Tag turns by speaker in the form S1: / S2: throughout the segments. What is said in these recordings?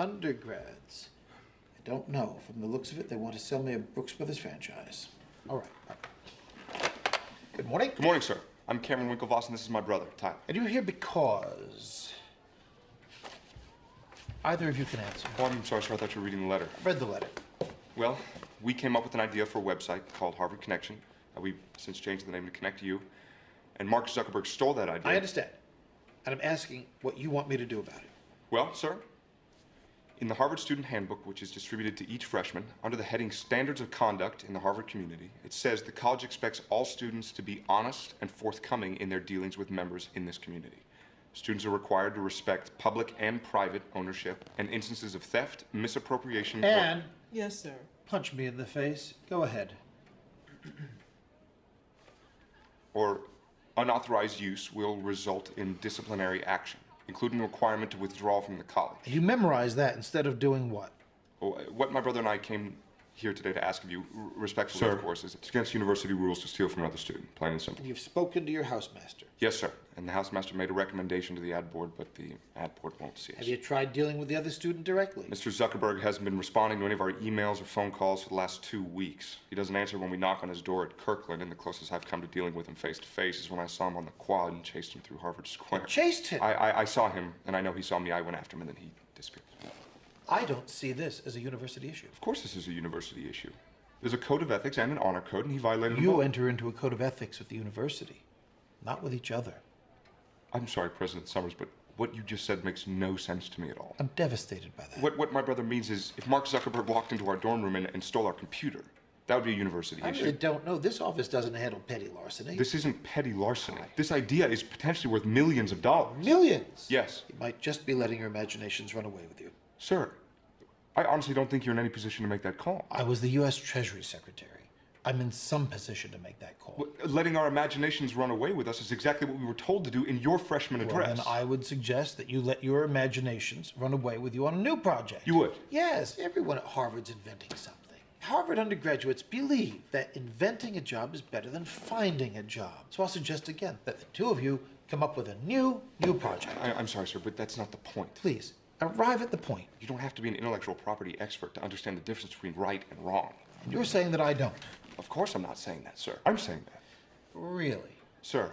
S1: undergrads. I don't know. From the looks of it, they want to sell me a Brooks Brothers franchise. All right. Good morning.
S2: Good morning, sir. I'm Cameron Winklevoss, and this is my brother, Tyler.
S1: And you're here because... Either of you can answer.
S2: Oh, I'm sorry, sir. I thought you were reading the letter.
S1: I've read the letter.
S2: Well, we came up with an idea for a website called Harvard Connection. We've since changed the name to Connect You. And Mark Zuckerberg stole that idea.
S1: I understand. And I'm asking what you want me to do about it.
S2: Well, sir, in the Harvard Student Handbook, which is distributed to each freshman, under the heading Standards of Conduct in the Harvard Community, it says the college expects all students to be honest and forthcoming in their dealings with members in this community. Students are required to respect public and private ownership and instances of theft, misappropriation,
S1: and...
S3: Yes, sir.
S1: Punch me in the face. Go ahead.
S2: or unauthorized use will result in disciplinary action, including the requirement to withdraw from the college.
S1: You memorize that instead of doing what?
S2: Well, what my brother and I came here today to ask of you, respectfully,
S4: Sir,
S2: of course, is it's against university rules to steal from another student, plain and simple.
S1: You've spoken to your housemaster.
S2: Yes, sir. And the housemaster made a recommendation to the ad board, but the ad board won't see us.
S1: Have you tried dealing with the other student directly?
S2: Mr. Zuckerberg hasn't been responding to any of our emails or phone calls for the last 2 weeks. He doesn't answer when we knock on his door at Kirkland, and the closest I've come to dealing with him face to face is when I saw him on the quad and chased him through Harvard Square.
S1: You chased him?
S2: I saw him, and I know he saw me. I went after him, and then he disappeared.
S1: I don't see this as a university issue.
S2: Of course this is a university issue. There's a code of ethics and an honor code, and he violated them
S1: You
S2: both.
S1: enter into a code of ethics with the university, not with each other.
S2: I'm sorry, President Summers, but what you just said makes no sense to me at all.
S1: I'm devastated by that.
S2: What my brother means is, if Mark Zuckerberg walked into our dorm room and stole our computer, that would be a university
S1: I
S2: issue.
S1: really don't know. This office doesn't handle petty larceny.
S2: This isn't petty larceny. This idea is potentially worth millions of dollars.
S1: Millions?
S2: Yes.
S1: You might just be letting your imaginations run away with you.
S2: Sir, I honestly don't think you're in any position to make that call.
S1: I was the U.S. Treasury Secretary. I'm in some position to make that call.
S2: Well, letting our imaginations run away with us is exactly what we were told to do in your freshman address.
S1: Well, then I would suggest that you let your imaginations run away with you on a new project.
S2: You would?
S1: Yes, everyone at Harvard's inventing something. Harvard undergraduates believe that inventing a job is better than finding a job. So I'll suggest again that the two of you come up with a new project.
S2: I'm sorry, sir, but that's not the point.
S1: Please, arrive at the point.
S2: You don't have to be an intellectual property expert to understand the difference between right and wrong.
S1: And you're saying that I don't.
S2: Of course I'm not saying that, sir. I'm saying that.
S1: Really?
S2: Sir.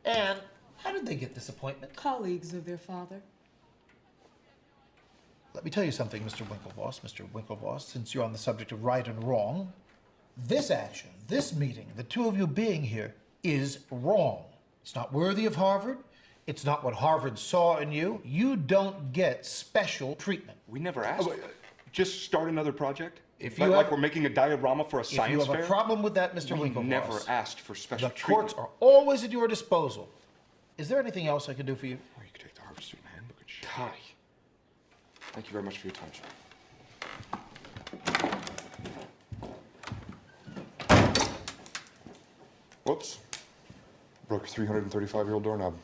S1: And how did they get this appointment?
S3: Colleagues of their father.
S1: Let me tell you something, Mr. Winklevoss. Mr. Winklevoss, since you're on the subject of right and wrong, this action, this meeting, the two of you being here, is wrong. It's not worthy of Harvard. It's not what Harvard saw in you. You don't get special treatment.
S2: We never asked. Just start another project?
S1: If you
S2: like
S1: have-
S2: we're making a diorama for a science fair?
S1: If you have a problem with that, Mr.
S2: We
S1: Winklevoss,
S2: never asked for special
S1: the
S2: treatment.
S1: courts are always at your disposal. Is there anything else I can do for you?
S2: Or you could take the Harvard Student Handbook and tie. Thank you very much for your time, sir. Whoops. Broke a 335-year-old doorknob.